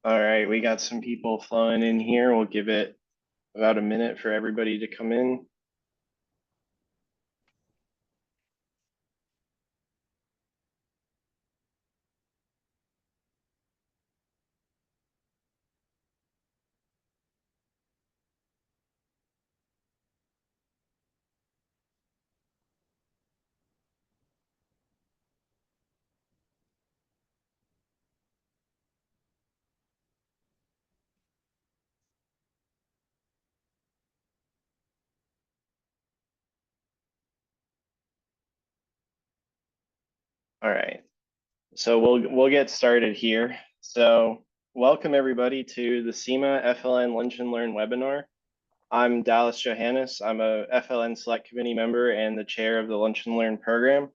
All right, we got some people flowing in here. We'll give it about a minute for everybody to come in. All right, so we'll get started here. So welcome everybody to the SEMA FLN Lunch and Learn webinar. I'm Dallas Johannes. I'm a FLN Select Committee member and the chair of the Lunch and Learn program.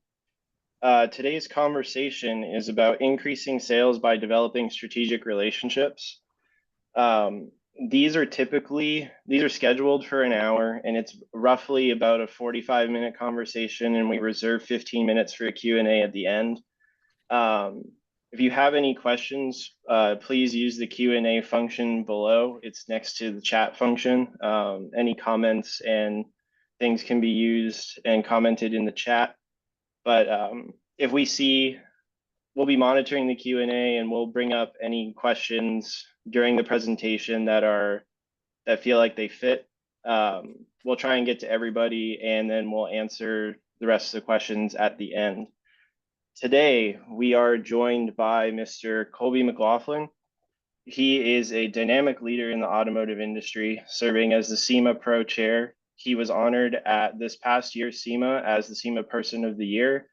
Today's conversation is about increasing sales by developing strategic relationships. These are scheduled for an hour, and it's roughly about a 45-minute conversation, and we reserve 15 minutes for a Q&A at the end. If you have any questions, please use the Q&A function below. It's next to the chat function. Any comments and things can be used and commented in the chat. But if we see, we'll be monitoring the Q&A, and we'll bring up any questions during the presentation that feel like they fit. We'll try and get to everybody, and then we'll answer the rest of the questions at the end. Today, we are joined by Mr. Colby McLaughlin. He is a dynamic leader in the automotive industry, serving as the SEMA Pro Chair. He was honored at this past year's SEMA as the SEMA Person of the Year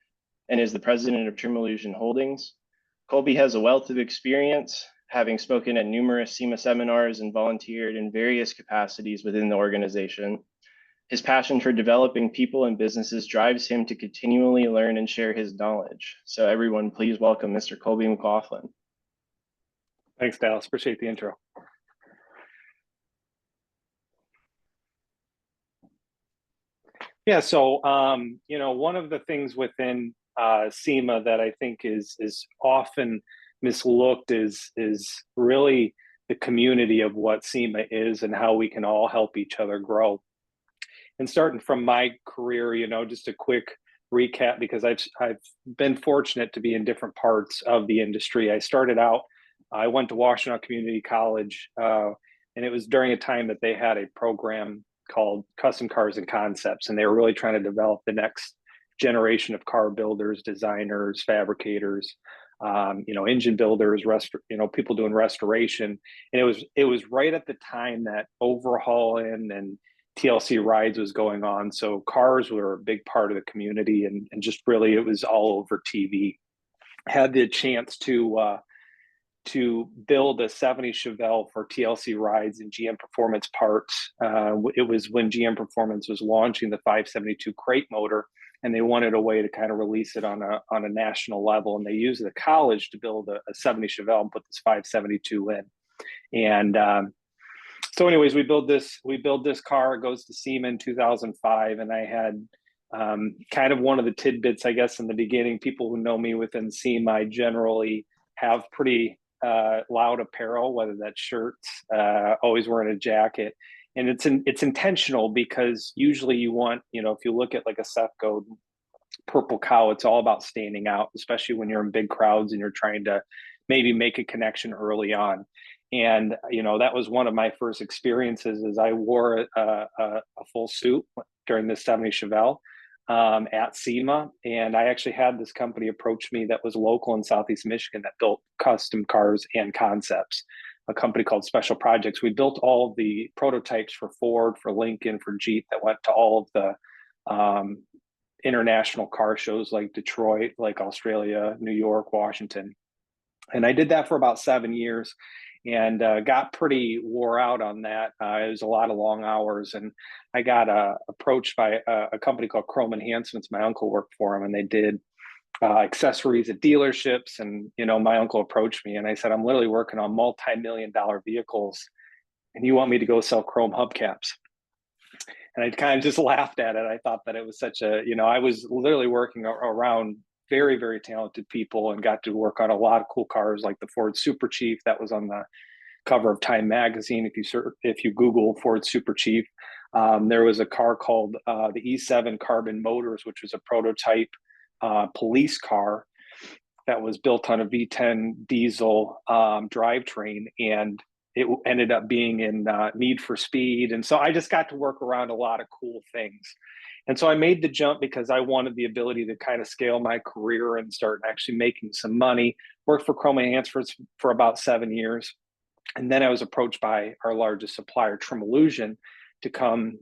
and is the president of Trim Illusion Holdings. Colby has a wealth of experience, having spoken at numerous SEMA seminars and volunteered in various capacities within the organization. His passion for developing people and businesses drives him to continually learn and share his knowledge. So everyone, please welcome Mr. Colby McLaughlin. Thanks, Dallas. Appreciate the intro. Yeah, so one of the things within SEMA that I think is often mislooked is really the community of what SEMA is and how we can all help each other grow. And starting from my career, just a quick recap, because I've been fortunate to be in different parts of the industry. I went to Washington Community College, and it was during a time that they had a program called Custom Cars and Concepts, and they were really trying to develop the next generation of car builders, designers, fabricators, engine builders, people doing restoration. And it was right at the time that overhauling and TLC rides was going on. So cars were a big part of the community, and just really it was all over TV. Had the chance to build a 70 Chevelle for TLC rides and GM Performance parts. It was when GM Performance was launching the 572 crate motor, and they wanted a way to kind of release it on a national level. And they used the college to build a 70 Chevelle and put this 572 in. And so anyways, we build this car. It goes to SEMA in 2005. And I had kind of one of the tidbits, I guess, in the beginning. People who know me within SEMA, I generally have pretty loud apparel, whether that's shirts, always wearing a jacket. And it's intentional, because usually you want, if you look at like a Sefco Purple Cow, it's all about standing out, especially when you're in big crowds and you're trying to maybe make a connection early on. And, that was one of my first experiences, is I wore a full suit during this 70 Chevelle at SEMA. And I actually had this company approach me that was local in Southeast Michigan that built custom cars and concepts, a company called Special Projects. We built all of the prototypes for Ford, for Lincoln, for Jeep, that went to all of the international car shows like Detroit, like Australia, New York, Washington. And I did that for about 7 years, and got pretty wore out on that. It was a lot of long hours, and I got approached by a company called Chrome Enhancements. My uncle worked for them, and they did accessories at dealerships. And my uncle approached me, and I said, I'm literally working on multi-million-dollar vehicles, and you want me to go sell chrome hubcaps? And I kind of just laughed at it. I thought that it was such a, I was literally working around very, very talented people and got to work on a lot of cool cars like the Ford Super Chief that was on the cover of Time magazine. If you Google Ford Super Chief, there was a car called the E7 Carbon Motors, which was a prototype police car that was built on a V10 diesel drivetrain, and it ended up being in Need for Speed. And so I just got to work around a lot of cool things. And so I made the jump because I wanted the ability to kind of scale my career and start actually making some money. Worked for Chrome Enhance for about 7 years. And then I was approached by our largest supplier, Trim Illusion, to come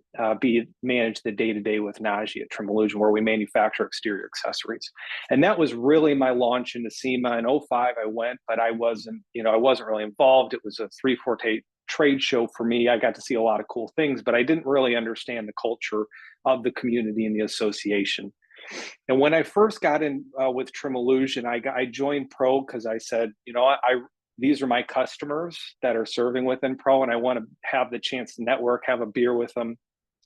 manage the day-to-day with Najee at Trim Illusion, where we manufacture exterior accessories. And that was really my launch into SEMA. In '05, I went, but I wasn't really involved. It was a 3/4 trade show for me. I got to see a lot of cool things, but I didn't really understand the culture of the community and the association. And when I first got in with Trim Illusion, I joined Pro because I said, these are my customers that are serving within Pro, and I want to have the chance to network, have a beer with them,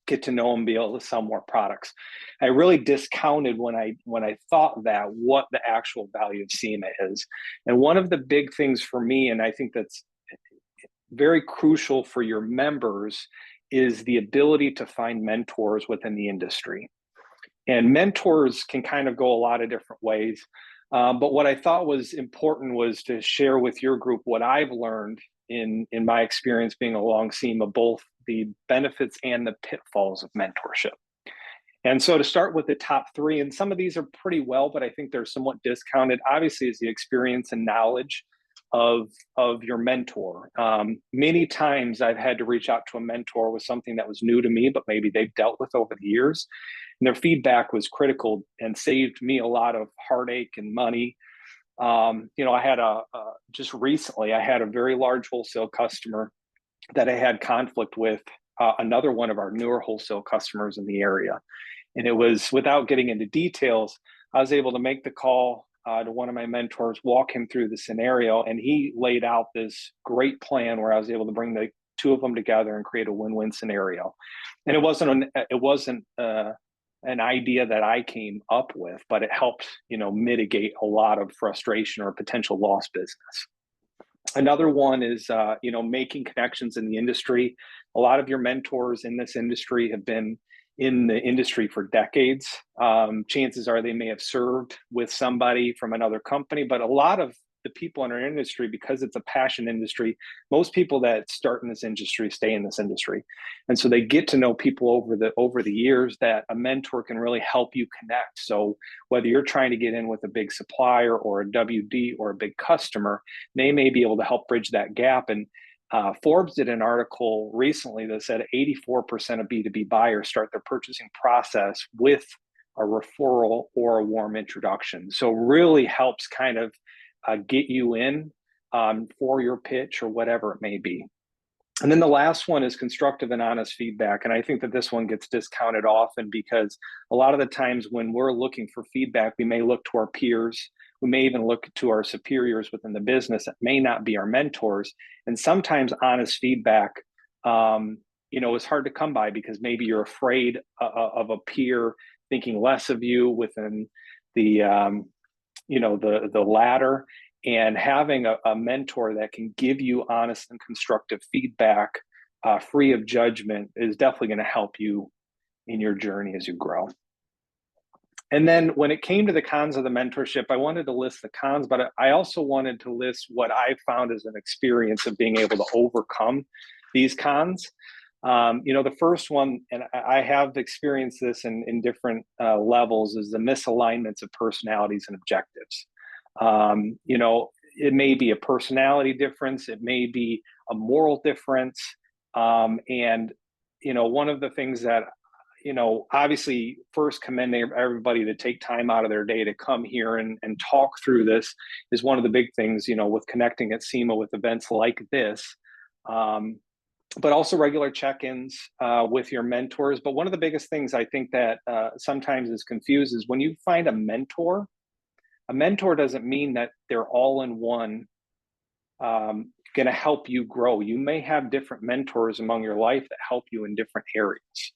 get to know them, be able to sell more products. I really discounted when I thought that what the actual value of SEMA is. And one of the big things for me, and I think that's very crucial for your members, is the ability to find mentors within the industry. And mentors can kind of go a lot of different ways. But what I thought was important was to share with your group what I've learned in my experience being along SEMA, both the benefits and the pitfalls of mentorship. And so to start with the top three, and some of these are pretty well, but I think they're somewhat discounted, obviously, is the experience and knowledge of your mentor. Many times I've had to reach out to a mentor with something that was new to me, but maybe they've dealt with over the years. And their feedback was critical and saved me a lot of heartache and money. I had just recently, I had a very large wholesale customer that I had conflict with another one of our newer wholesale customers in the area. And it was, without getting into details, I was able to make the call to one of my mentors, walk him through the scenario, and he laid out this great plan where I was able to bring the two of them together and create a win-win scenario. And it wasn't an idea that I came up with, but it helped, mitigate a lot of frustration or potential lost business. Another one is, making connections in the industry. A lot of your mentors in this industry have been in the industry for decades. Chances are they may have served with somebody from another company, but a lot of the people in our industry, because it's a passion industry, most people that start in this industry stay in this industry. And so they get to know people over the years that a mentor can really help you connect. So whether you're trying to get in with a big supplier or a WD or a big customer, they may be able to help bridge that gap. And Forbes did an article recently that said 84% of B2B buyers start their purchasing process with a referral or a warm introduction. So really helps kind of get you in for your pitch or whatever it may be. And then the last one is constructive and honest feedback. And I think that this one gets discounted often because a lot of the times when we're looking for feedback, we may look to our peers. We may even look to our superiors within the business that may not be our mentors. And sometimes honest feedback, is hard to come by because maybe you're afraid of a peer thinking less of you within the ladder. And having a mentor that can give you honest and constructive feedback, free of judgment, is definitely going to help you in your journey as you grow. And then when it came to the cons of the mentorship, I wanted to list the cons, but I also wanted to list what I found as an experience of being able to overcome these cons. The first one, and I have experienced this in different levels, is the misalignments of personalities and objectives. It may be a personality difference, it may be a moral difference. And one of the things that, obviously first commending everybody to take time out of their day to come here and talk through this is one of the big things, with connecting at SEMA with events like this. But also regular check-ins with your mentors. But one of the biggest things I think that sometimes is confused is when you find a mentor doesn't mean that they're all in one going to help you grow. You may have different mentors among your life that help you in different areas.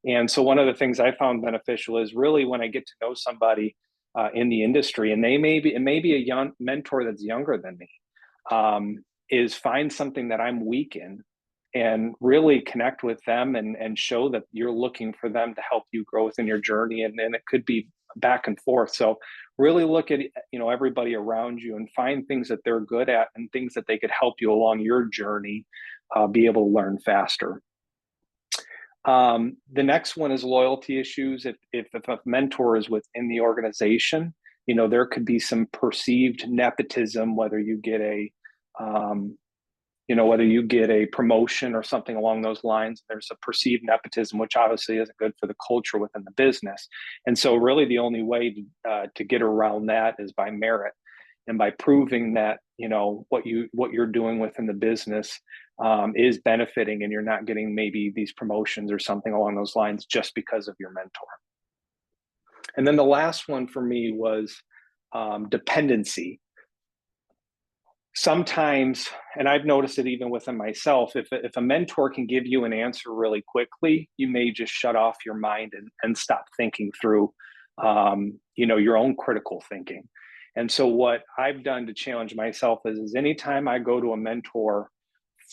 And so one of the things I found beneficial is really when I get to know somebody, in the industry, and it may be a young mentor that's younger than me, is find something that I'm weak in and really connect with them and show that you're looking for them to help you grow within your journey. And it could be back and forth. So really look at, everybody around you and find things that they're good at and things that they could help you along your journey, be able to learn faster. The next one is loyalty issues. If a mentor is within the organization, there could be some perceived nepotism, whether you get a promotion or something along those lines. There's a perceived nepotism, which obviously isn't good for the culture within the business. And so really the only way to get around that is by merit and by proving that, what you're doing within the business is benefiting, and you're not getting maybe these promotions or something along those lines just because of your mentor. And then the last one for me was dependency. Sometimes, and I've noticed it even within myself, if a mentor can give you an answer really quickly, you may just shut off your mind and stop thinking through, your own critical thinking. And so what I've done to challenge myself is anytime I go to a mentor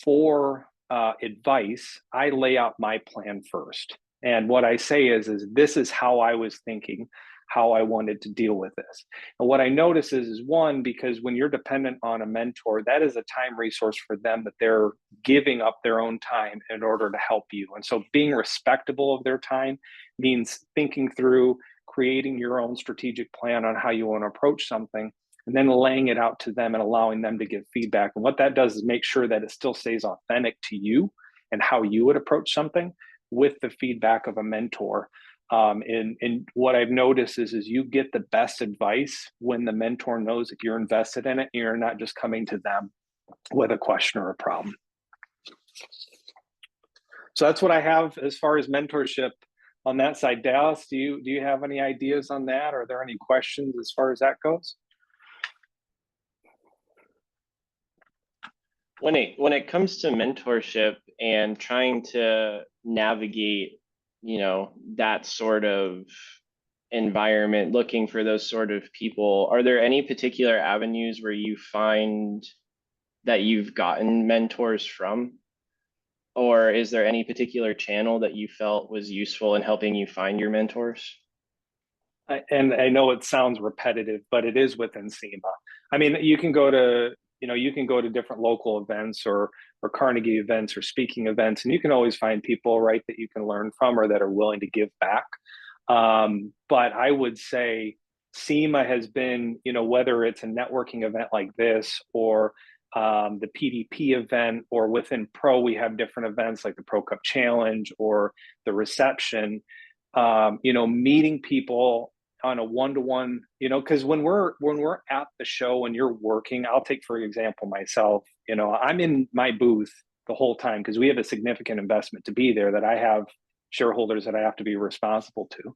for advice, I lay out my plan first. And what I say is this is how I was thinking, how I wanted to deal with this. And what I notice is one, because when you're dependent on a mentor, that is a time resource for them that they're giving up their own time in order to help you. And so being respectable of their time means thinking through, creating your own strategic plan on how you want to approach something, and then laying it out to them and allowing them to give feedback. And what that does is make sure that it still stays authentic to you and how you would approach something with the feedback of a mentor. And what I've noticed is you get the best advice when the mentor knows that you're invested in it. You're not just coming to them with a question or a problem. So that's what I have as far as mentorship on that side. Dallas, do you have any ideas on that? Are there any questions as far as that goes? When it comes to mentorship and trying to navigate, that sort of environment, looking for those sort of people, are there any particular avenues where you find that you've gotten mentors from? Or is there any particular channel that you felt was useful in helping you find your mentors? And I know it sounds repetitive, but it is within SEMA. I mean, you can go to different local events or Carnegie events or speaking events, and you can always find people, right, that you can learn from or that are willing to give back. But I would say SEMA has been, whether it's a networking event like this or the PDP event, or within Pro, we have different events like the Pro Cup Challenge or the reception, meeting people on a one-to-one, because when we're at the show and you're working, I'll take, for example, myself, I'm in my booth the whole time because we have a significant investment to be there, that I have shareholders that I have to be responsible to.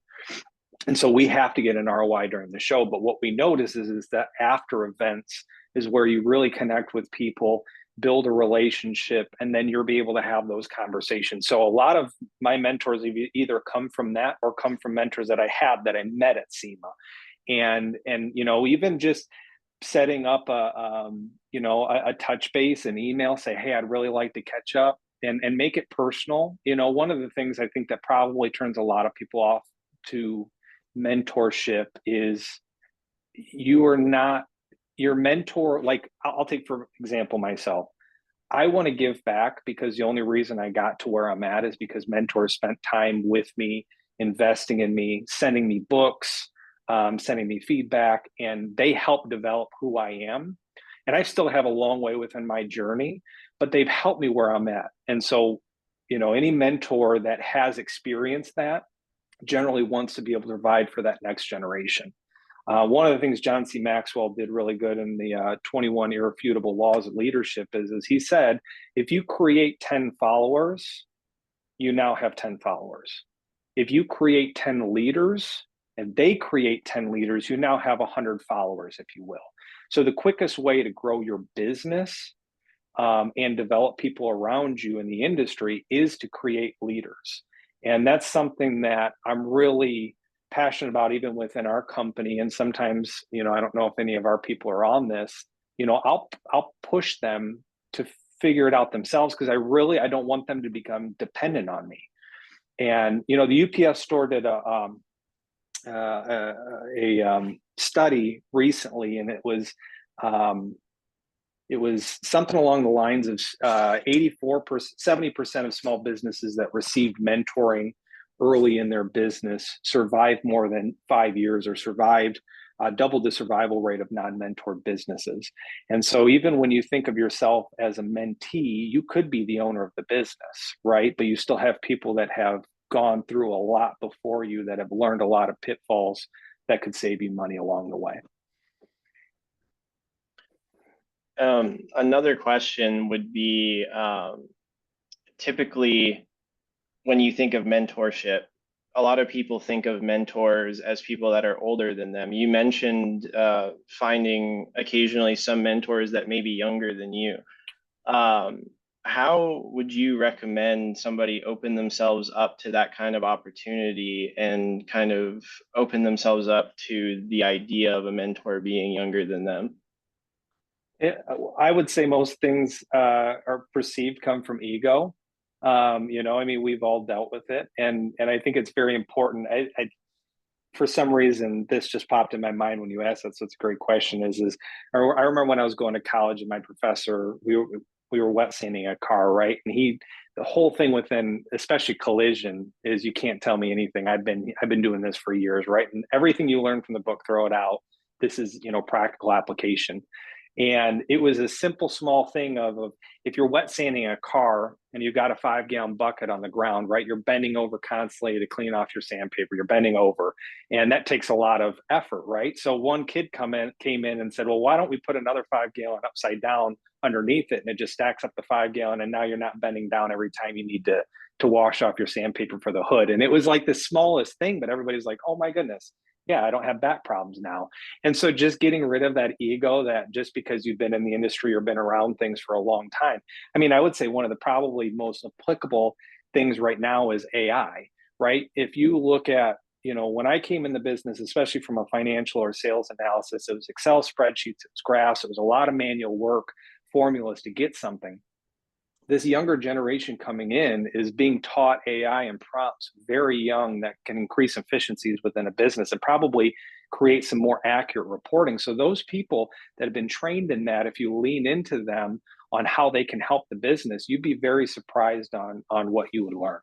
And so we have to get an ROI during the show. But what we notice is that after events is where you really connect with people, build a relationship, and then you'll be able to have those conversations. So a lot of my mentors either come from that or come from mentors that I had that I met at SEMA. And even just setting up a touch base, an email, say, hey, I'd really like to catch up, and make it personal. One of the things I think that probably turns a lot of people off to mentorship is you are not your mentor. Like, I'll take, for example, myself. I want to give back because the only reason I got to where I'm at is because mentors spent time with me, investing in me, sending me books, sending me feedback, and they helped develop who I am. And I still have a long way within my journey, but they've helped me where I'm at. And so, any mentor that has experienced that generally wants to be able to provide for that next generation. One of the things John C. Maxwell did really good in the 21 Irrefutable Laws of Leadership is he said, if you create 10 followers, you now have 10 followers. If you create 10 leaders and they create 10 leaders, you now have 100 followers, if you will. So the quickest way to grow your business and develop people around you in the industry is to create leaders. And that's something that I'm really passionate about, even within our company, and sometimes, I don't know if any of our people are on this, I'll push them to figure it out themselves, because I don't want them to become dependent on me. And the UPS store did a study recently, and it was something along the lines of 84%, 70% of small businesses that received mentoring early in their business survived more than 5 years, or survived double the survival rate of non-mentored businesses. And so even when you think of yourself as a mentee, you could be the owner of the business, right? But you still have people that have gone through a lot before you, that have learned a lot of pitfalls that could save you money along the way. Another question would be, typically when you think of mentorship, a lot of people think of mentors as people that are older than them. You mentioned finding occasionally some mentors that may be younger than you. How would you recommend somebody open themselves up to that kind of opportunity, and kind of open themselves up to the idea of a mentor being younger than them? I would say most things are perceived come from ego. We've all dealt with it, and I think it's very important. For some reason, this just popped in my mind when you asked that, so it's a great question. I remember when I was going to college, and my professor, we were wet sanding a car, right? And the whole thing within, especially collision, is you can't tell me anything. I've been doing this for years, right? And everything you learn from the book, throw it out. This is practical application. And it was a simple, small thing of if you're wet sanding a car and you've got a 5-gallon bucket on the ground, right? You're bending over constantly to clean off your sandpaper. You're bending over, and that takes a lot of effort, right? So one kid came in and said, well, why don't we put another 5-gallon upside down underneath it, and it just stacks up the 5-gallon, and now you're not bending down every time you need to wash off your sandpaper for the hood. And it was like the smallest thing, but everybody's like, oh my goodness, yeah, I don't have back problems now. And so just getting rid of that ego, that just because you've been in the industry or been around things for a long time. I would say one of the probably most applicable things right now is AI, right? If you look at, when I came in the business, especially from a financial or sales analysis, it was Excel spreadsheets, it was graphs, it was a lot of manual work, formulas to get something. This younger generation coming in is being taught AI and prompts very young, that can increase efficiencies within a business and probably create some more accurate reporting. So those people that have been trained in that, if you lean into them on how they can help the business, you'd be very surprised on what you would learn.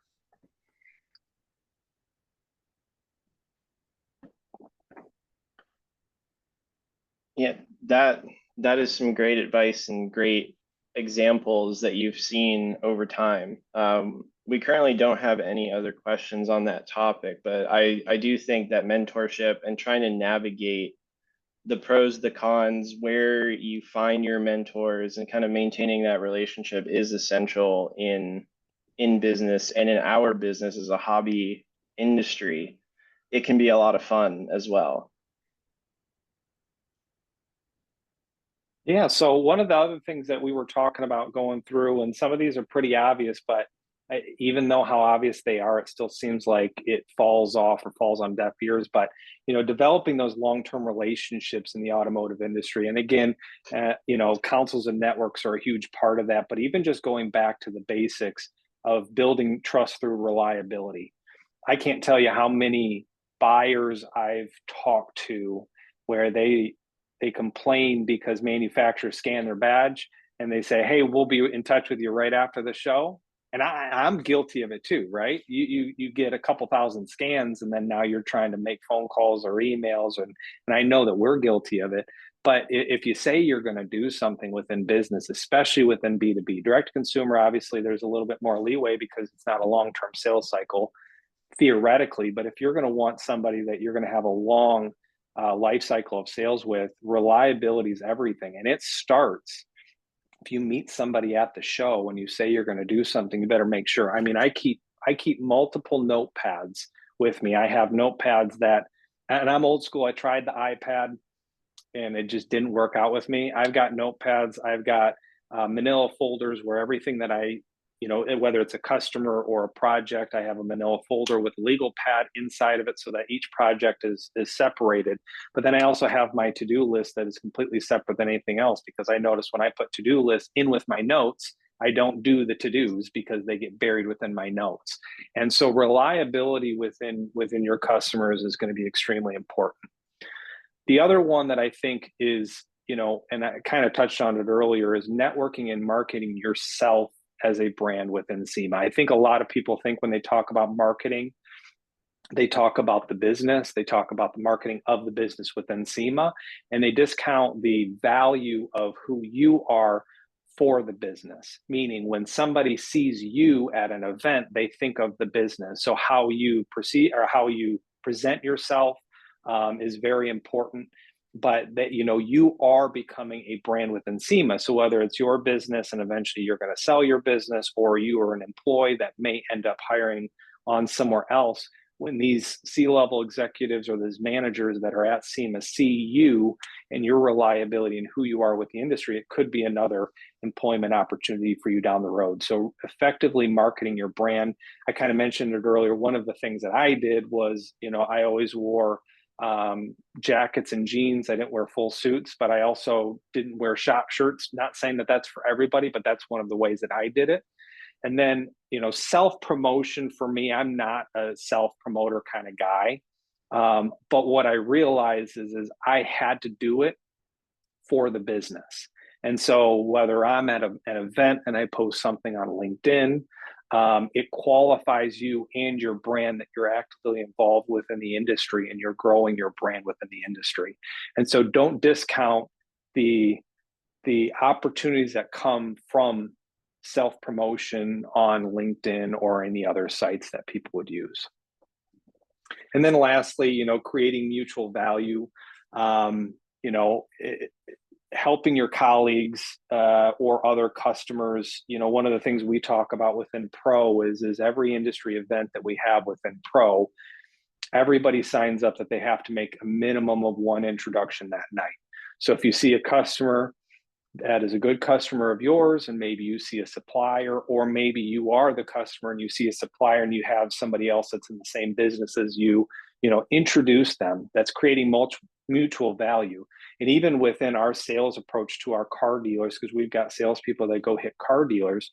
Yeah, that is some great advice and great examples that you've seen over time. We currently don't have any other questions on that topic, but I do think that mentorship and trying to navigate the pros, the cons, where you find your mentors, and kind of maintaining that relationship is essential in business, and in our business as a hobby industry. It can be a lot of fun as well. Yeah. So one of the other things that we were talking about going through, and some of these are pretty obvious, but even though how obvious they are, it still seems like it falls off or falls on deaf ears. But developing those long-term relationships in the automotive industry, and again, councils and networks are a huge part of that. But even just going back to the basics of building trust through reliability, I can't tell you how many buyers I've talked to where they complain because manufacturers scan their badge and they say, hey, we'll be in touch with you right after the show. And I'm guilty of it too, right? You get a couple thousand scans, and then now you're trying to make phone calls or emails, and I know that we're guilty of it. But if you say you're going to do something within business, especially within B2B, direct to consumer, obviously there's a little bit more leeway because it's not a long-term sales cycle, theoretically. But if you're going to want somebody that you're going to have a long life cycle of sales with, reliability is everything. And it starts, if you meet somebody at the show, when you say you're going to do something, you better make sure. I keep multiple notepads with me. I have notepads and I'm old school. I tried the iPad and it just didn't work out with me. I've got notepads. I've got manila folders where everything that I whether it's a customer or a project, I have a manila folder with a legal pad inside of it so that each project is separated. But then I also have my to-do list that is completely separate than anything else, because I notice when I put to-do lists in with my notes, I don't do the to-dos because they get buried within my notes. And so reliability within your customers is going to be extremely important. The other one that I think is, and I kind of touched on it earlier, is networking and marketing yourself as a brand within SEMA. I think a lot of people think when they talk about marketing, they talk about the business, they talk about the marketing of the business within SEMA, and they discount the value of who you are for the business. Meaning when somebody sees you at an event, they think of the business. So how you proceed or how you present yourself is very important. But that, you are becoming a brand within SEMA. So whether it's your business and eventually you're going to sell your business, or you are an employee that may end up hiring on somewhere else, when these C-level executives or these managers that are at SEMA see you and your reliability and who you are with the industry, it could be another employment opportunity for you down the road. So effectively marketing your brand. I kind of mentioned it earlier. One of the things that I did was, I always wore jackets and jeans. I didn't wear full suits, but I also didn't wear shop shirts. Not saying that that's for everybody, but that's one of the ways that I did it. And then, self-promotion for me, I'm not a self-promoter kind of guy. But what I realized is I had to do it for the business. And so whether I'm at an event and I post something on LinkedIn, it qualifies you and your brand that you're actively involved within the industry and you're growing your brand within the industry. And so don't discount the opportunities that come from self-promotion on LinkedIn or any other sites that people would use. And then lastly, creating mutual value, helping your colleagues or other customers. One of the things we talk about within Pro is every industry event that we have within Pro, everybody signs up that they have to make a minimum of one introduction that night. So if you see a customer that is a good customer of yours, and maybe you see a supplier, or maybe you are the customer and you see a supplier and you have somebody else that's in the same business as you, introduce them. That's creating mutual value. And even within our sales approach to our car dealers, because we've got salespeople that go hit car dealers,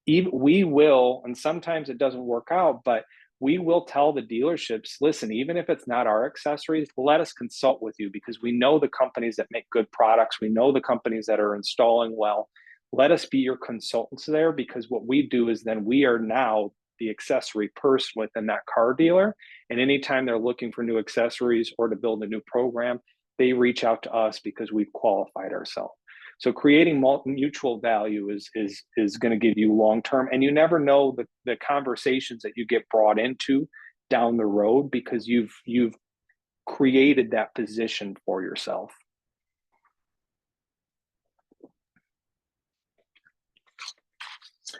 we will, and sometimes it doesn't work out, but we will tell the dealerships, listen, even if it's not our accessories, let us consult with you, because we know the companies that make good products. We know the companies that are installing well. Let us be your consultants there, because what we do is then we are now the accessory person within that car dealer. And anytime they're looking for new accessories or to build a new program, they reach out to us because we've qualified ourselves. So creating mutual value is going to give you long-term, and you never know the conversations that you get brought into down the road because you've created that position for yourself.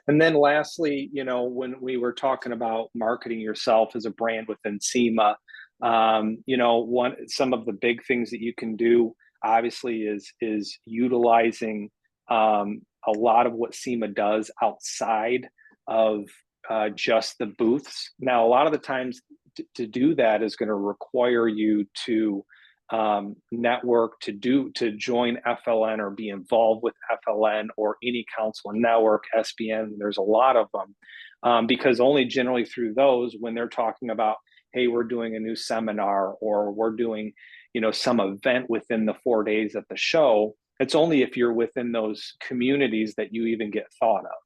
And then lastly, when we were talking about marketing yourself as a brand within SEMA, some of the big things that you can do obviously is utilizing a lot of what SEMA does outside of just the booths. Now, a lot of the times to do that is going to require you to network, to join FLN or be involved with FLN or any council and network, SBN. There's a lot of them because only generally through those, when they're talking about, hey, we're doing a new seminar or we're doing, some event within the 4 days at the show, it's only if you're within those communities that you even get thought of.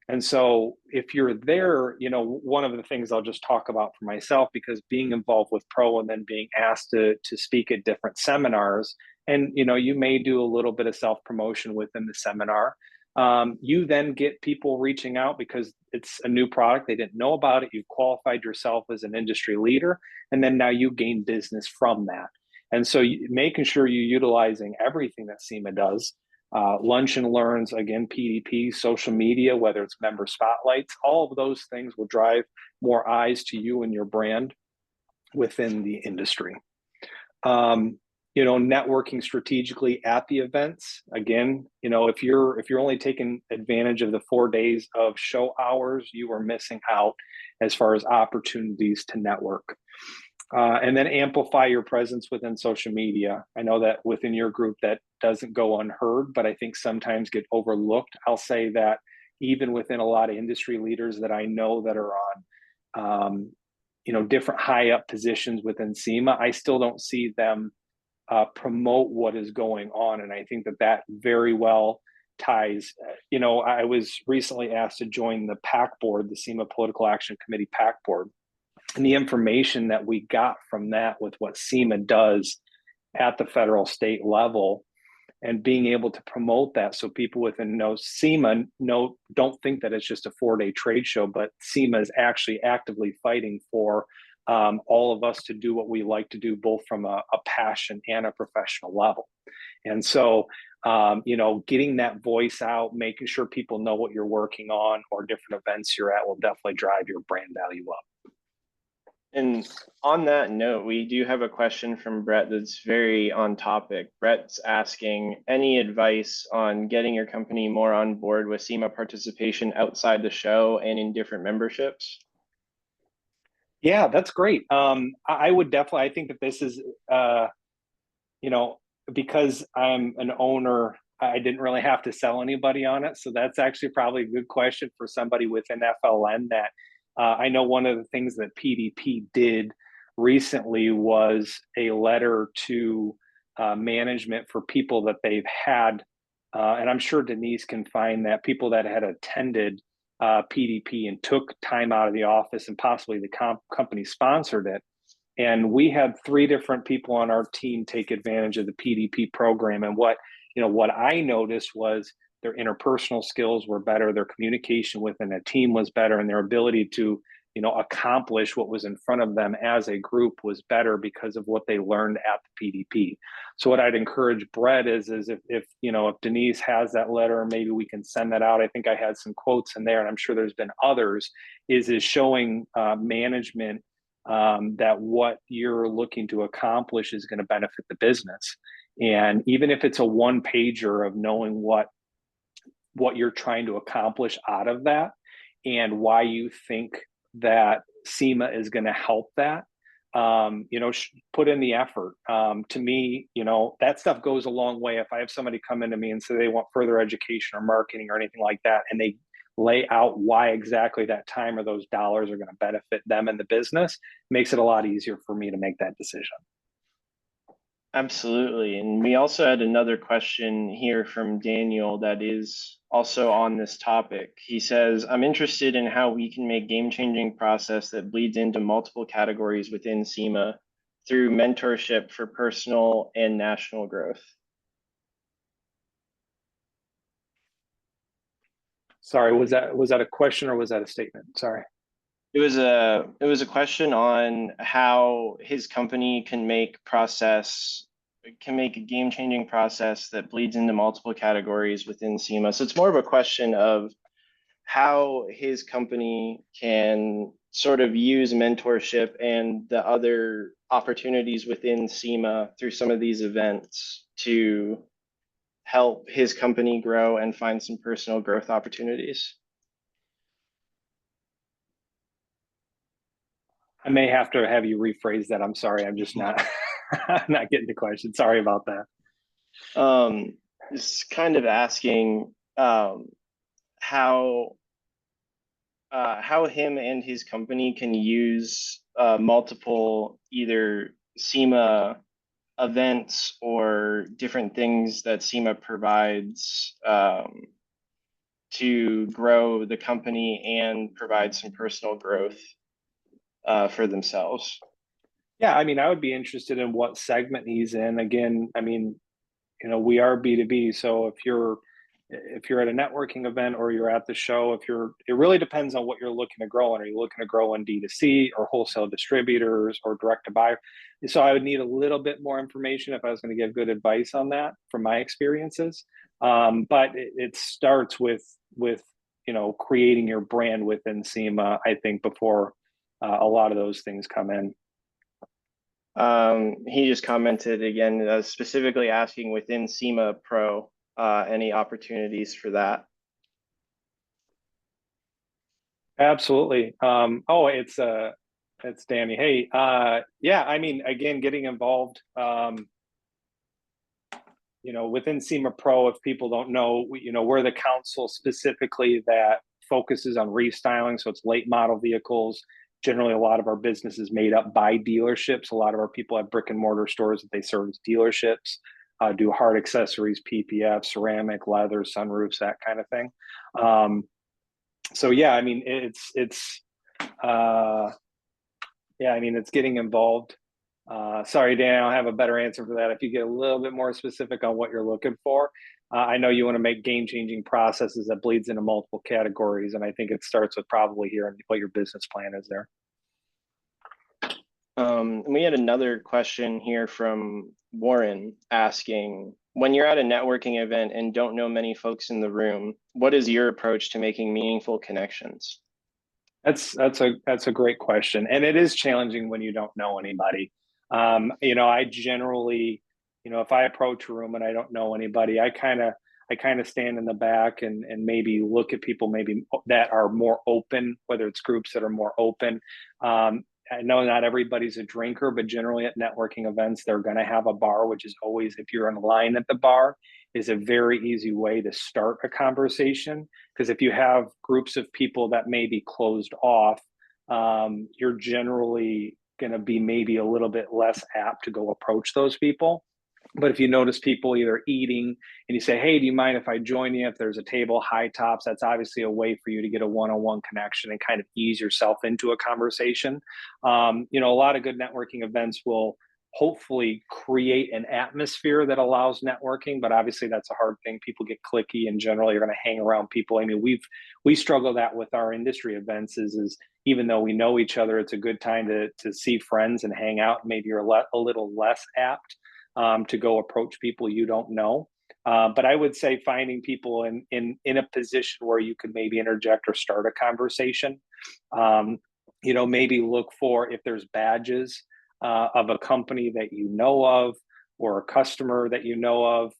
And so if you're there, one of the things I'll just talk about for myself, because being involved with Pro and then being asked to speak at different seminars, and, you may do a little bit of self-promotion within the seminar. You then get people reaching out because it's a new product. They didn't know about it. You've qualified yourself as an industry leader, and then now you gain business from that. And so making sure you're utilizing everything that SEMA does, lunch and learns, again, PDP, social media, whether it's member spotlights, all of those things will drive more eyes to you and your brand within the industry. networking strategically at the events. Again, if you're only taking advantage of the 4 days of show hours, you are missing out as far as opportunities to network. And then amplify your presence within social media. I know that within your group that doesn't go unheard, but I think sometimes get overlooked. I'll say that even within a lot of industry leaders that I know that are on, different high up positions within SEMA, I still don't see them promote what is going on. And I think that very well ties. I was recently asked to join the PAC board, the SEMA Political Action Committee PAC board. And the information that we got from that with what SEMA does at the federal state level and being able to promote that so people within SEMA don't think that it's just a 4-day trade show, but SEMA is actually actively fighting for all of us to do what we like to do, both from a passion and a professional level. And so, getting that voice out, making sure people know what you're working on or different events you're at will definitely drive your brand value up. And on that note, we do have a question from Brett that's very on topic. Brett's asking any advice on getting your company more on board with SEMA participation outside the show and in different memberships? Yeah, that's great. I would definitely, I think that this is, because I'm an owner, I didn't really have to sell anybody on it. So that's actually probably a good question for somebody within FLN that I know one of the things that PDP did recently was a letter to management for people that they've had, and I'm sure Denise can find that, people that had attended PDP and took time out of the office and possibly the company sponsored it. And we had 3 different people on our team take advantage of the PDP program. And what I noticed was their interpersonal skills were better, their communication within a team was better, and their ability to, accomplish what was in front of them as a group was better because of what they learned at the PDP. So what I'd encourage Brett is if Denise has that letter, maybe we can send that out. I think I had some quotes in there, and I'm sure there's been others, is showing management that what you're looking to accomplish is going to benefit the business. And even if it's a 1-pager of knowing what you're trying to accomplish out of that and why you think that SEMA is going to help that, put in the effort. To me, that stuff goes a long way. If I have somebody come into me and say they want further education or marketing or anything like that, and they lay out why exactly that time or those dollars are going to benefit them and the business, makes it a lot easier for me to make that decision. Absolutely. And we also had another question here from Daniel that is also on this topic. He says, I'm interested in how we can make game-changing process that bleeds into multiple categories within SEMA through mentorship for personal and national growth. Sorry, was that a question or was that a statement? Sorry. It was a question on how his company can make a game-changing process that bleeds into multiple categories within SEMA. So it's more of a question of how his company can sort of use mentorship and the other opportunities within SEMA through some of these events to help his company grow and find some personal growth opportunities. I may have to have you rephrase that. I'm sorry. I'm just not not getting the question. Sorry about that. It's kind of asking how him and his company can use multiple either SEMA events or different things that SEMA provides to grow the company and provide some personal growth for themselves. Yeah, I mean, I would be interested in what segment he's in. Again, I mean, we are B2B, so if you're at a networking event or you're at the show, it really depends on what you're looking to grow in. Are you looking to grow in D2C or wholesale distributors or direct to buyer? So I would need a little bit more information if I was going to give good advice on that from my experiences. But it starts with creating your brand within SEMA, I think, before a lot of those things come in. He just commented again, specifically asking within SEMA Pro, any opportunities for that. Absolutely. It's Danny. Hey, yeah, I mean, again, getting involved, within SEMA Pro, if people don't know, we're the council specifically that focuses on restyling. So it's late model vehicles. Generally, a lot of our business is made up by dealerships. A lot of our people have brick and mortar stores that they serve as dealerships, do hard accessories, PPF, ceramic, leather, sunroofs, that kind of thing. So yeah, I mean, uh, it's getting involved. Sorry, Dan, I don't have a better answer for that. If you get a little bit more specific on what you're looking for, I know you want to make game-changing processes that bleeds into multiple categories, and I think it starts with probably hearing what your business plan is there. We had another question here from Warren asking, when you're at a networking event and don't know many folks in the room, what is your approach to making meaningful connections? That's a great question, and it is challenging when you don't know anybody. I generally, if I approach a room and I don't know anybody, I kind of stand in the back and maybe look at people maybe that are more open, whether it's groups that are more open. I know not everybody's a drinker, but generally at networking events, they're going to have a bar, which is always, if you're in line at the bar, is a very easy way to start a conversation. Because if you have groups of people that may be closed off, you're generally going to be maybe a little bit less apt to go approach those people. But if you notice people either eating and you say, hey, do you mind if I join you? If there's a table, high tops, that's obviously a way for you to get a one-on-one connection and kind of ease yourself into a conversation. A lot of good networking events will hopefully create an atmosphere that allows networking, but obviously that's a hard thing. People get cliquey and generally you're going to hang around people. I mean, we struggle that with our industry events is even though we know each other, it's a good time to see friends and hang out. Maybe you're a little less apt to go approach people you don't know. But I would say finding people in a position where you could maybe interject or start a conversation. Maybe look for if there's badges of a company that you know of or a customer that you know of.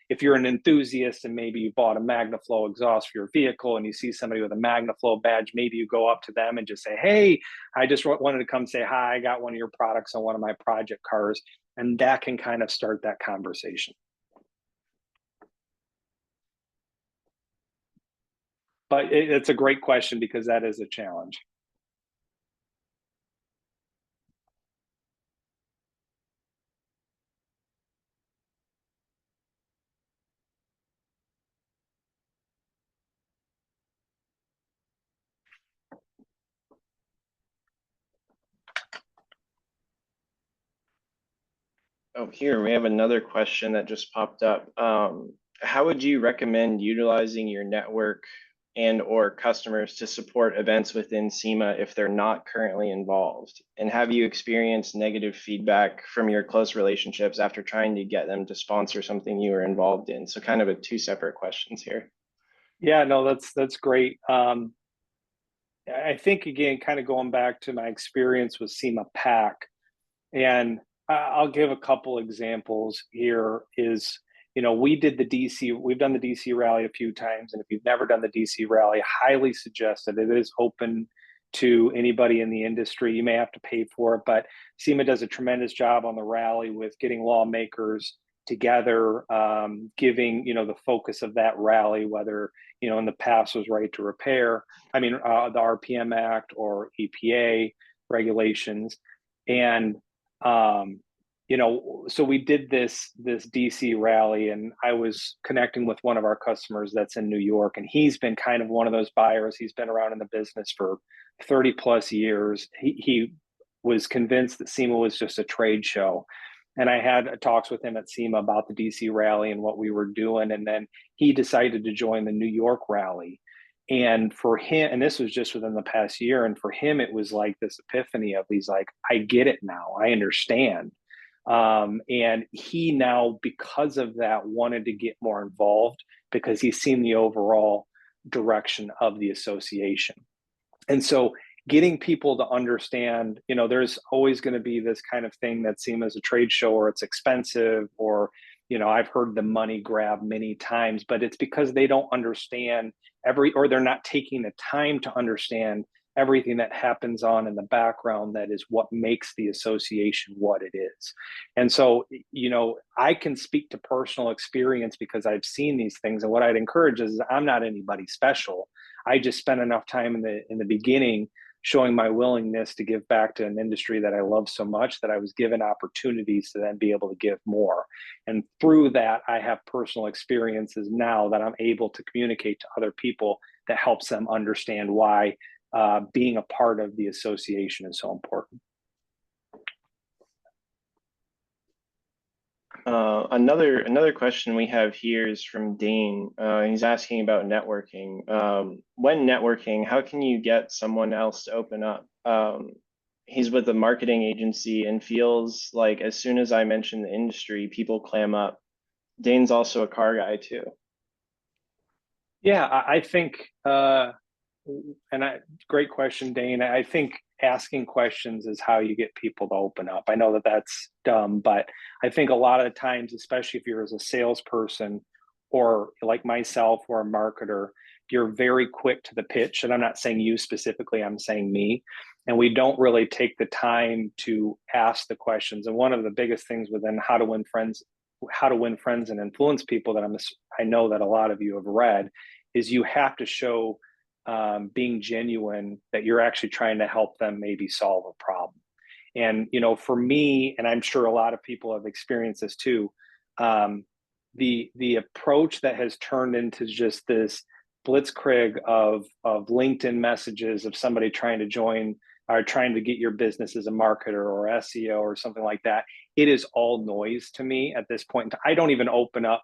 If you're an enthusiast and maybe you bought a MagnaFlow exhaust for your vehicle and you see somebody with a MagnaFlow badge, maybe you go up to them and just say, hey, I just wanted to come say hi. I got one of your products on one of my project cars. And that can kind of start that conversation. But it's a great question because that is a challenge. Oh, here we have another question that just popped up. How would you recommend utilizing your network and or customers to support events within SEMA if they're not currently involved? And have you experienced negative feedback from your close relationships after trying to get them to sponsor something you were involved in? So kind of a two separate questions here. Yeah, no, that's great. I think again, kind of going back to my experience with SEMA PAC, and I'll give a couple examples here is, we've done the DC rally a few times. And if you've never done the DC rally, I highly suggest that it is open to anybody in the industry. You may have to pay for it, but SEMA does a tremendous job on the rally with getting lawmakers together, giving, the focus of that rally, whether, in the past was right to repair, the RPM Act or EPA regulations. And so we did this DC rally, and I was connecting with one of our customers that's in New York, and he's been kind of one of those buyers. He's been around in the business for 30 plus years. He was convinced that SEMA was just a trade show. And I had talks with him at SEMA about the DC rally and what we were doing. And then he decided to join the New York rally. And for him, and this was just within the past year, and for him, it was like this epiphany of he's like, I get it now. I understand. And he now, because of that, wanted to get more involved because he's seen the overall direction of the association. And so getting people to understand, there's always going to be this kind of thing that seems as a trade show, or it's expensive, or, I've heard the money grab many times, but it's because they don't understand or they're not taking the time to understand everything that happens on in the background that is what makes the association what it is. And so, I can speak to personal experience because I've seen these things. And what I'd encourage is I'm not anybody special. I just spent enough time in the beginning showing my willingness to give back to an industry that I love so much that I was given opportunities to then be able to give more. And through that, I have personal experiences now that I'm able to communicate to other people that helps them understand why being a part of the association is so important. Another question we have here is from Dane. He's asking about networking. When networking, how can you get someone else to open up? He's with a marketing agency and feels like as soon as I mention the industry, people clam up. Dane's also a car guy too. Yeah, I think, great question, Dane. I think asking questions is how you get people to open up. I know that that's dumb, but I think a lot of the times, especially if you're as a salesperson or like myself or a marketer, you're very quick to the pitch. And I'm not saying you specifically, I'm saying me. And we don't really take the time to ask the questions. And one of the biggest things within how to win friends and influence people that I know that a lot of you have read is you have to show being genuine, that you're actually trying to help them maybe solve a problem. And, for me, and I'm sure a lot of people have experienced this too, the approach that has turned into just this blitzkrieg of LinkedIn messages of somebody trying to join or trying to get your business as a marketer or SEO or something like that, it is all noise to me at this point. I don't even open up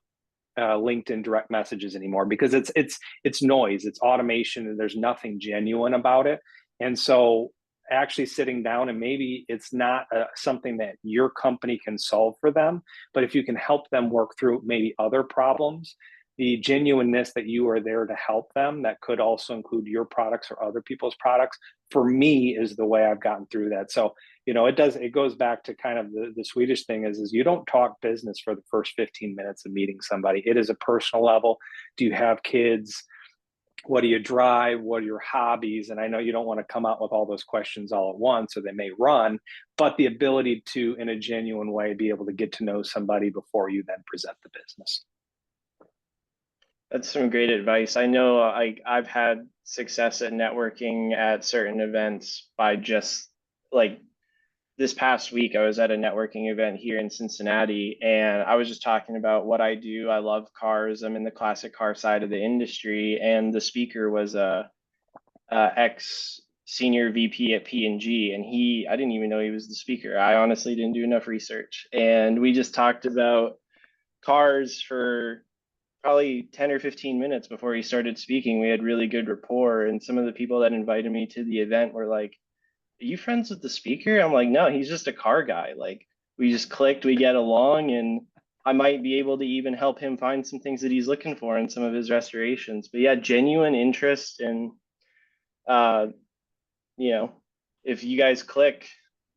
LinkedIn direct messages anymore because it's noise, it's automation, and there's nothing genuine about it. And so actually sitting down, and maybe it's not something that your company can solve for them, but if you can help them work through maybe other problems, the genuineness that you are there to help them, that could also include your products or other people's products, for me is the way I've gotten through that. So it goes back to kind of the Swedish thing is you don't talk business for the first 15 minutes of meeting somebody. It is a personal level. Do you have kids? What do you drive? What are your hobbies? And I know you don't want to come out with all those questions all at once, or they may run, but the ability to, in a genuine way, be able to get to know somebody before you then present the business. That's some great advice. I know I've had success at networking at certain events by just like this past week, I was at a networking event here in Cincinnati, and I was just talking about what I do. I love cars. I'm in the classic car side of the industry, and the speaker was a ex senior VP at P&G, and I didn't even know he was the speaker. I honestly didn't do enough research, and we just talked about cars for probably 10 or 15 minutes before he started speaking. We had really good rapport, and some of the people that invited me to the event were like, "Are you friends with the speaker?" I'm like, "No, he's just a car guy. Like, we just clicked, we get along, and I might be able to even help him find some things that he's looking for in some of his restorations." But yeah, genuine interest, and uh, if you guys click,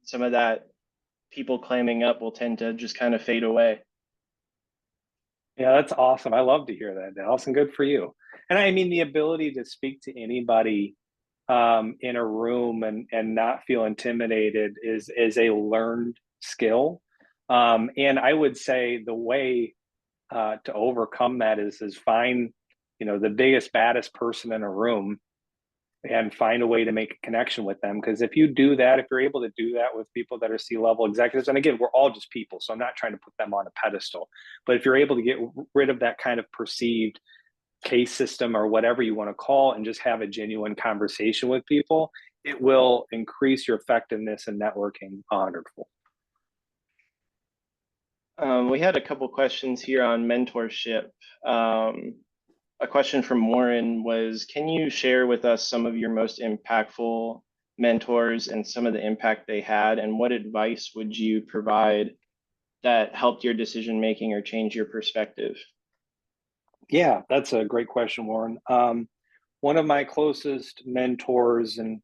some of that people claiming up will tend to just kind of fade away. Yeah, that's awesome. I love to hear that, Dallas, and good for you. And I mean, the ability to speak to anybody in a room and not feel intimidated is a learned skill. And I would say the way to overcome that is find, the biggest, baddest person in a room and find a way to make a connection with them. Because if you do that, if you're able to do that with people that are C-level executives, and again, we're all just people, so I'm not trying to put them on a pedestal, but if you're able to get rid of that kind of perceived case system or whatever you want to call, and just have a genuine conversation with people, it will increase your effectiveness in networking 100-fold. We had a couple questions here on mentorship. A question from Warren was, can you share with us some of your most impactful mentors and some of the impact they had, and what advice would you provide that helped your decision making or change your perspective? Yeah, that's a great question, Warren. One of my closest mentors and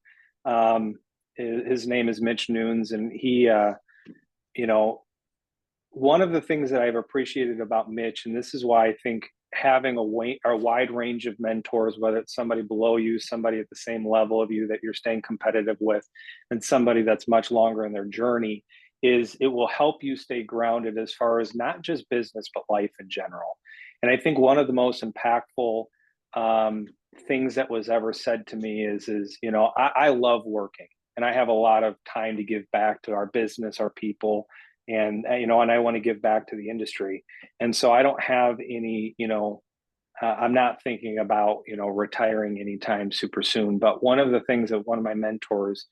His name is Mitch Nunes, and he, you know, one of the things that I've appreciated about Mitch, and this is why I think having a wide range of mentors, whether it's somebody below you, somebody at the same level of you that you're staying competitive with, and somebody that's much longer in their journey, is it will help you stay grounded as far as not just business, but life in general. And I think one of the most impactful um, things that was ever said to me is I love working and I have a lot of time to give back to our business, our people, and and I want to give back to the industry. And so I don't have any, I'm not thinking about retiring anytime super soon. But one of the things that one of my mentors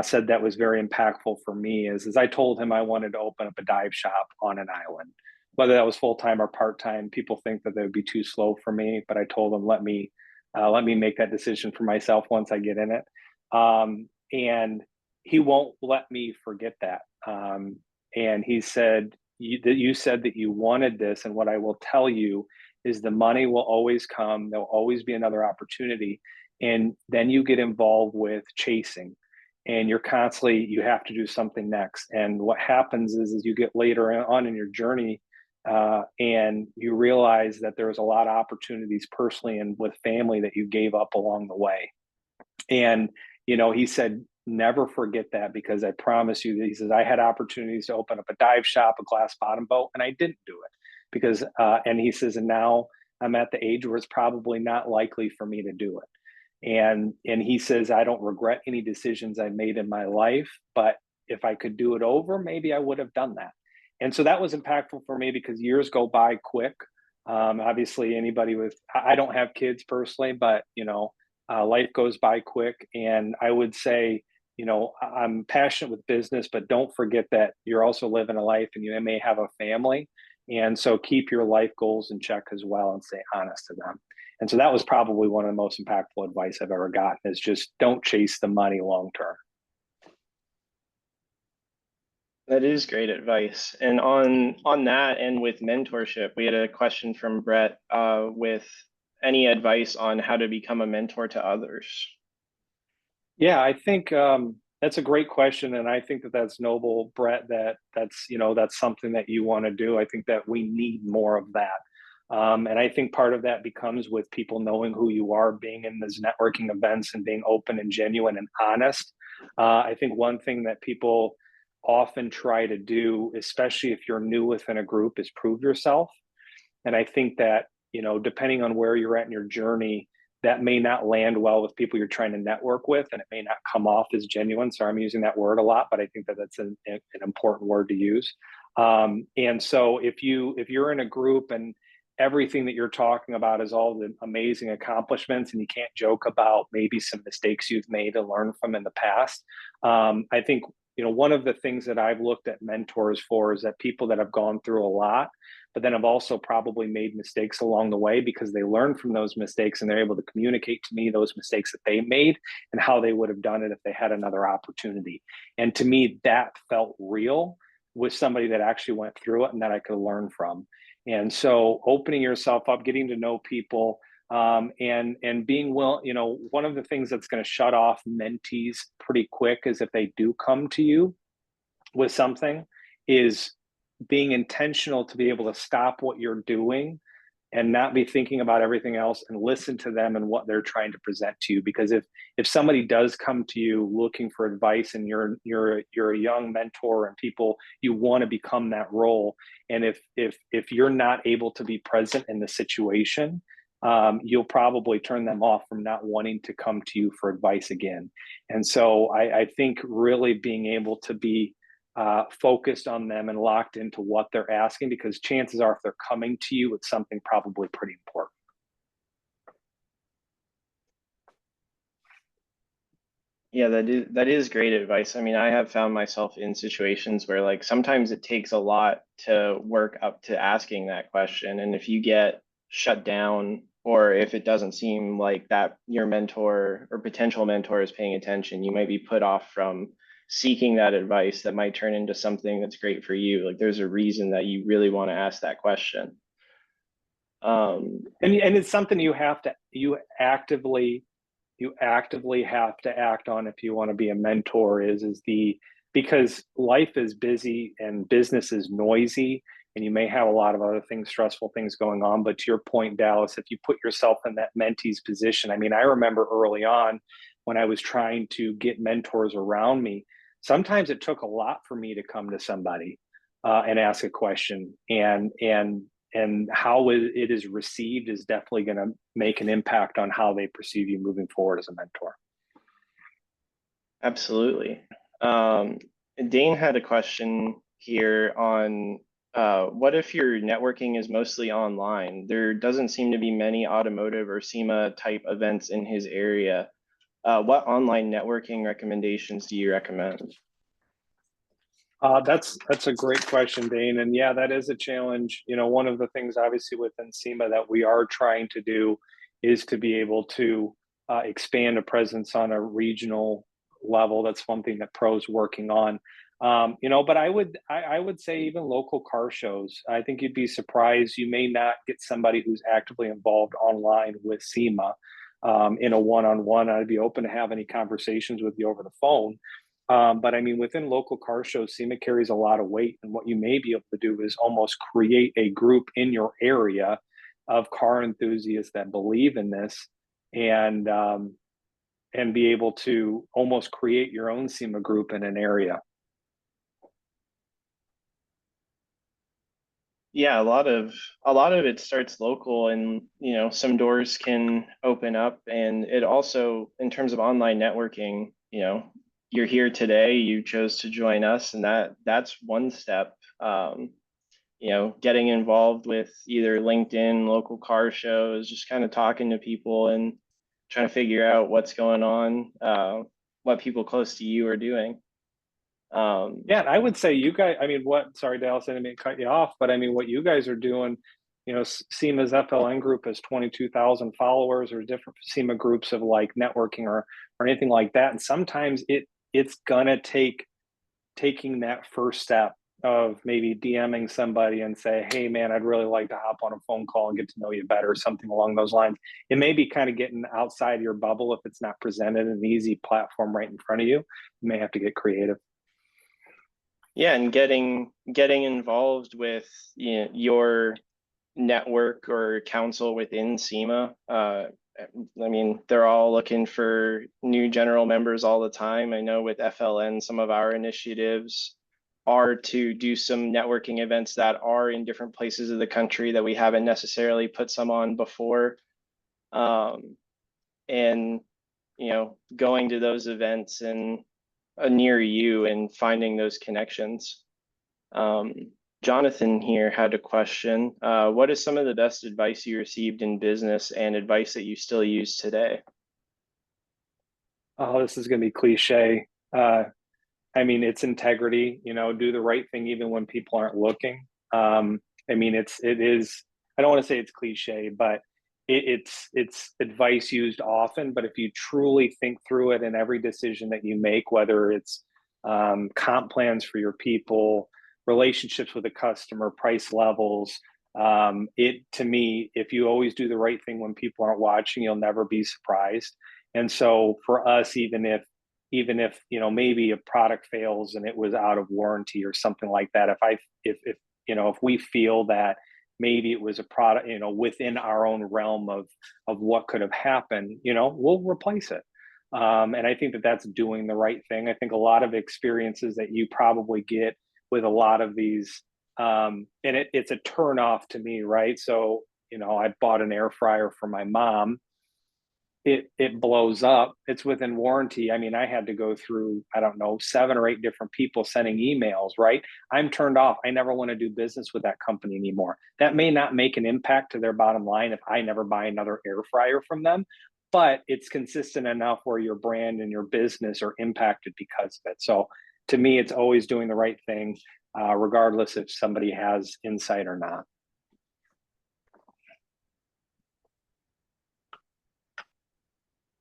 said that was very impactful for me is I told him I wanted to open up a dive shop on an island, whether that was full time or part time. People think that would be too slow for me, but I told him let me make that decision for myself once I get in it. And he won't let me forget that. And he said that you said that you wanted this, and what I will tell you is the money will always come. There'll always be another opportunity, and then you get involved with chasing and you're constantly you have to do something next. And what happens is you get later on in your journey and you realize that there's a lot of opportunities personally and with family that you gave up along the way. And he said never forget that, because I promise you that, he says, I had opportunities to open up a dive shop, a glass bottom boat, and I didn't do it because and he says, and now I'm at the age where it's probably not likely for me to do it. And he says, I don't regret any decisions I made in my life, but if I could do it over, maybe I would have done that. And so that was impactful for me because years go by quick. Obviously, anybody with I don't have kids personally, but life goes by quick. And I would say, I'm passionate with business, but don't forget that you're also living a life and you may have a family. And so keep your life goals in check as well and stay honest to them. And so that was probably one of the most impactful advice I've ever gotten is just don't chase the money long term. That is great advice. And on that, and with mentorship, we had a question from Brett with any advice on how to become a mentor to others. Yeah, I think that's a great question, and I think that that's noble, Brett. That's something that you want to do. I think that we need more of that, and I think part of that becomes with people knowing who you are, being in these networking events, and being open and genuine and honest. I think one thing that people often try to do, especially if you're new within a group, is prove yourself. And I think that, depending on where you're at in your journey, that may not land well with people you're trying to network with, and it may not come off as genuine. So I'm using that word a lot, but I think that that's an important word to use. And so if you're in a group and everything that you're talking about is all the amazing accomplishments, and you can't joke about maybe some mistakes you've made and learned from in the past, I think one of the things that I've looked at mentors for is that people that have gone through a lot, but then have also probably made mistakes along the way because they learned from those mistakes and they're able to communicate to me those mistakes that they made and how they would have done it if they had another opportunity. And to me, that felt real with somebody that actually went through it and that I could learn from. And so opening yourself up, getting to know people, and being one of the things that's going to shut off mentees pretty quick is if they do come to you with something, is being intentional to be able to stop what you're doing and not be thinking about everything else and listen to them and what they're trying to present to you. Because if somebody does come to you looking for advice and you're a young mentor and people, you want to become that role, and if you're not able to be present in the situation, you'll probably turn them off from not wanting to come to you for advice again. And so I think really being able to be focused on them and locked into what they're asking, because chances are if they're coming to you, it's something probably pretty important. Yeah, that is great advice. I mean, I have found myself in situations where like sometimes it takes a lot to work up to asking that question. And if you get shut down, or if it doesn't seem like that your mentor or potential mentor is paying attention, you might be put off from seeking that advice that might turn into something that's great for you. Like there's a reason that you really want to ask that question. And it's something you actively you actively have to act on if you want to be a mentor is because life is busy and business is noisy, and you may have a lot of other things, stressful things going on. But to your point, Dallas, if you put yourself in that mentee's position, I mean, I remember early on when I was trying to get mentors around me, sometimes it took a lot for me to come to somebody and ask a question, and how it is received is definitely going to make an impact on how they perceive you moving forward as a mentor. Absolutely. Dane had a question here on what if your networking is mostly online? There doesn't seem to be many automotive or SEMA type events in his area. What online networking recommendations do you recommend? That's a great question, Dane. And yeah, that is a challenge. You know, one of the things obviously within SEMA that we are trying to do is to be able to expand a presence on a regional level. That's one thing that Pro's working on. You know, but I would say even local car shows. I think you'd be surprised. You may not get somebody who's actively involved online with SEMA in a one-on-one. I'd be open to have any conversations with you over the phone. But I mean, within local car shows, SEMA carries a lot of weight. And what you may be able to do is almost create a group in your area of car enthusiasts that believe in this, and be able to almost create your own SEMA group in an area. Yeah, a lot of it starts local, and you know, some doors can open up. And it also, in terms of online networking, you know, you're here today, you chose to join us, and that's one step. You know, getting involved with either LinkedIn, local car shows, just kind of talking to people and trying to figure out what's going on, what people close to you are doing. Yeah, and I would say you guys, I mean, sorry, Dallas, I didn't mean to cut you off, but I mean, what you guys are doing, you know, SEMA's FLN group has 22,000 followers, or different SEMA groups of like networking or anything like that. And sometimes it's gonna take taking that first step of maybe DMing somebody and say, hey man, I'd really like to hop on a phone call and get to know you better, something along those lines. It may be kind of getting outside your bubble if it's not presented an easy platform right in front of you. You may have to get creative. Yeah, and getting involved with, you know, your network or council within SEMA. I mean, they're all looking for new general members all the time. I know with FLN, some of our initiatives are to do some networking events that are in different places of the country that we haven't necessarily put some on before. And, you know, going to those events and near you and finding those connections. Jonathan here had a question. What is some of the best advice you received in business and advice that you still use today? Oh, this is going to be cliche. I mean, it's integrity, you know, do the right thing even when people aren't looking. I mean, it is, I don't want to say it's cliche, but it's advice used often. But if you truly think through it in every decision that you make, whether it's comp plans for your people, relationships with the customer, price levels, to me, if you always do the right thing when people aren't watching, you'll never be surprised. And so for us, even if you know, maybe a product fails and it was out of warranty or something like that, if you know, if we feel that maybe it was a product, you know, within our own realm of what could have happened, you know, we'll replace it. And I think that that's doing the right thing. I think a lot of experiences that you probably get with a lot of these, and it's a turn off to me, right? So, you know, I bought an air fryer for my mom. It blows up. It's within warranty. I mean, I had to go through, I don't know, 7 or 8 different people sending emails, right? I'm turned off. I never want to do business with that company anymore. That may not make an impact to their bottom line if I never buy another air fryer from them, but it's consistent enough where your brand and your business are impacted because of it. So to me, it's always doing the right thing, regardless if somebody has insight or not.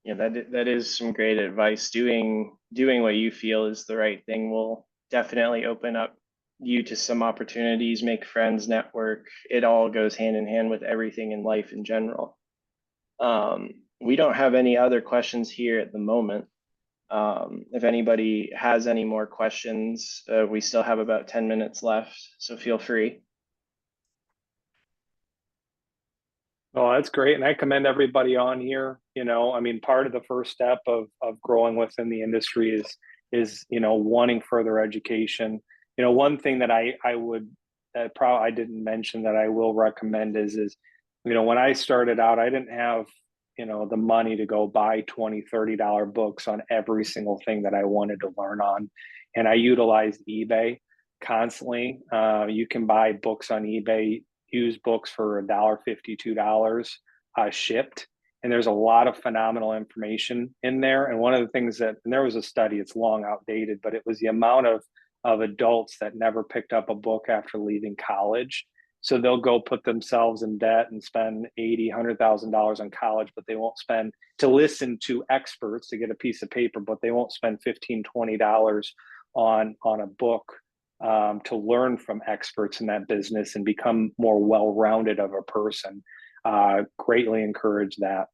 Yeah, that is some great advice. Doing what you feel is the right thing will definitely open up you to some opportunities, make friends, network. It all goes hand in hand with everything in life in general. we don't have any other questions here at the moment. If anybody has any more questions, we still have about 10 minutes left, so feel free. Oh, that's great. And I commend everybody on here. I mean, part of the first step of growing within the industry is wanting further education. One thing that I would that probably I didn't mention that I will recommend is when I started out, I didn't have the money to go buy $20-$30 books on every single thing that I wanted to learn on. And I utilized eBay constantly. You can buy books on eBay, used books for $1.50, $2 shipped. And there's a lot of phenomenal information in there. And one of the things and there was a study, it's long outdated, but it was the amount of adults that never picked up a book after leaving college. So they'll go put themselves in debt and spend $80,000-$100,000 on college, but they won't spend to listen to experts to get a piece of paper, but they won't spend $15-$20 on a book to learn from experts in that business and become more well-rounded of a person. Greatly encourage that.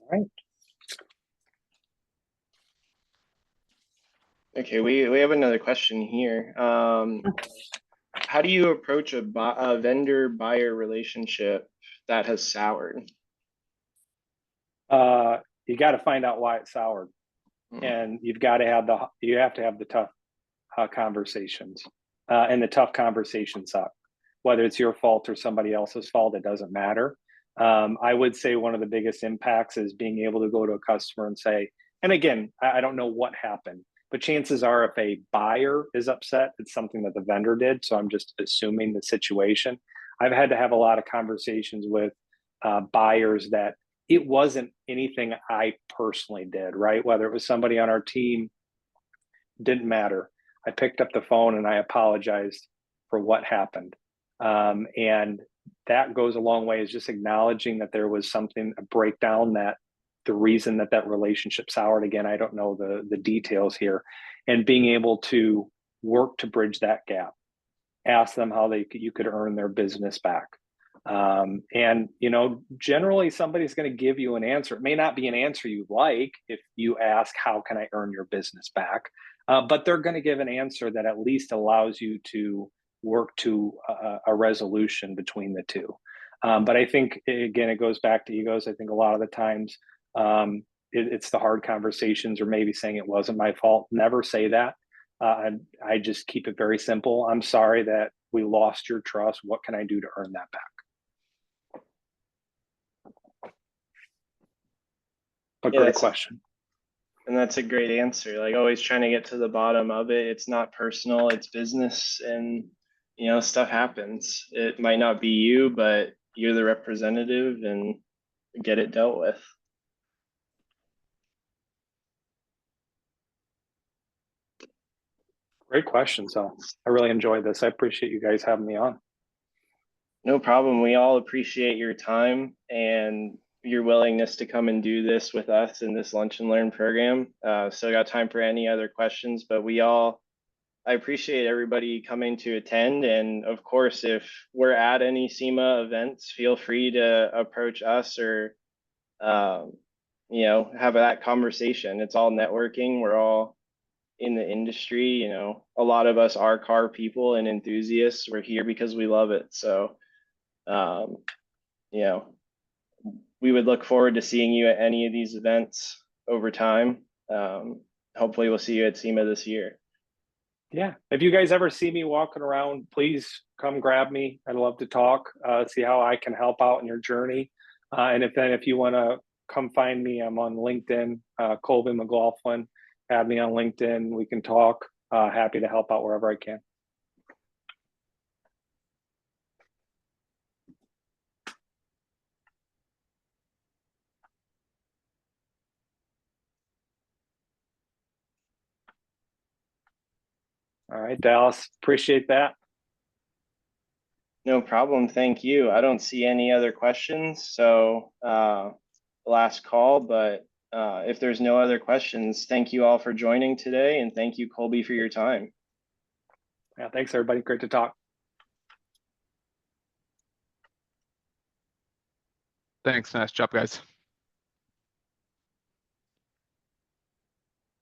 All right. Okay, we have another question here. How do you approach a vendor-buyer relationship that has soured? You got to find out why it soured, and you have to have the tough conversations, and the tough conversations suck. Whether it's your fault or somebody else's fault, it doesn't matter. I would say one of the biggest impacts is being able to go to a customer and say, and again, I don't know what happened, but chances are if a buyer is upset, it's something that the vendor did. So I'm just assuming the situation. I've had to have a lot of conversations with buyers that it wasn't anything I personally did, right? Whether it was somebody on our team, didn't matter. I picked up the phone and I apologized for what happened. And that goes a long way, is just acknowledging that there was something, a breakdown, that the reason that relationship soured. Again, I don't know the details here, and being able to work to bridge that gap, ask them how you could earn their business back. And generally somebody's going to give you an answer. It may not be an answer you like if you ask, how can I earn your business back? But they're going to give an answer that at least allows you to work to a resolution between the two. But I think, again, it goes back to egos. I think a lot of the times it's the hard conversations, or maybe saying it wasn't my fault. Never say that. I just keep it very simple. I'm sorry that we lost your trust. What can I do to earn that back? But yeah, great question. And that's a great answer. Like, always trying to get to the bottom of it. It's not personal, it's business, and stuff happens. It might not be you, but you're the representative, and get it dealt with. Great question. So I really enjoyed this. I appreciate you guys having me on. No problem. We all appreciate your time and your willingness to come and do this with us in this Lunch and Learn program. Still got time for any other questions, but I appreciate everybody coming to attend. And of course, if we're at any SEMA events, feel free to approach us or, have that conversation. It's all networking. We're all in the industry. A lot of us are car people and enthusiasts. We're here because we love it. So, we would look forward to seeing you at any of these events over time. Hopefully we'll see you at SEMA this year. Yeah. If you guys ever see me walking around, please come grab me. I'd love to talk, see how I can help out in your journey. And if you want to come find me, I'm on LinkedIn, Colby McLaughlin. Add me on LinkedIn. We can talk. Happy to help out wherever I can. All right, Dallas, appreciate that. No problem. Thank you. I don't see any other questions. So last call, but if there's no other questions, thank you all for joining today, and thank you, Colby, for your time. Yeah, thanks everybody. Great to talk. Thanks. Nice job, guys.